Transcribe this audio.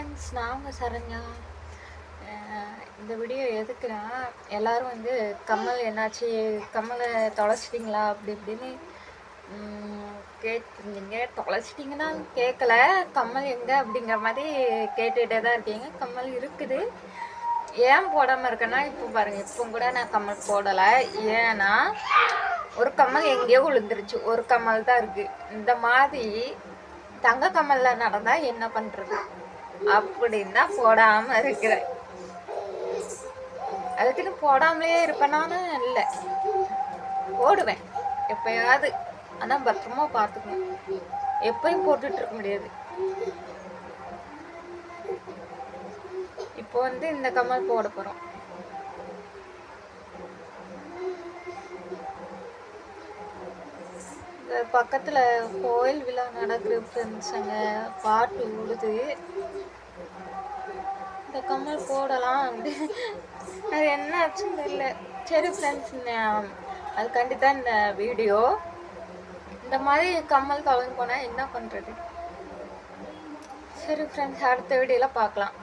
Friends, நான் உங்கள் சரண்யா. இந்த வீடியோ எதுக்குன்னா, எல்லோரும் வந்து கம்மல் என்னாச்சு, கம்மலை தொலைச்சிட்டிங்களா அப்படி இப்படின்னு கேட்டிருந்தீங்க. தொலைச்சிட்டிங்கன்னா கேட்கல, கம்மல் எங்கே அப்படிங்கிற மாதிரி கேட்டுகிட்டே தான் இருக்கீங்க. கம்மல் இருக்குது. ஏன் போடாமல் இருக்கேன்னா, இப்போ பாருங்கள், இப்போ கூட நான் கம்மல் போடலை. ஏன்னா ஒரு கம்மல் எங்கேயோ விழுந்துருச்சு, ஒரு கம்மல் தான் இருக்குது. இந்த மாதிரி தங்க கம்மலில் நடந்தால் என்ன பண்ணுறது அப்படின்னு தான் போடாமல் இருக்கிறேன். அதுக்குன்னு போடாமலே இருப்பேனான்னு இல்லை, போடுவேன் எப்பயாவது. ஆனால் பத்திரமா பார்த்துக்கணும், எப்பயும் போட்டுட்டு இருக்க முடியாது. இப்போ வந்து இந்த கம்மல் போட போகிறோம். பக்கத்தில் கோயில் விழா நடக்கிற ஃப்ரெண்ட்ஸுங்க, பாட்டு விடுது. இந்த கம்மல் போடலாம் அப்படி, அது என்ன ஆச்சுன்னு தெரியல. சரி ஃப்ரெண்ட்ஸ், அதுக்காண்டி தான் இந்த வீடியோ. இந்த மாதிரி கம்மல் கலந்து போனால் என்ன பண்ணுறது? சரி ஃப்ரெண்ட்ஸ், அடுத்த வீடியோவில் பார்க்கலாம்.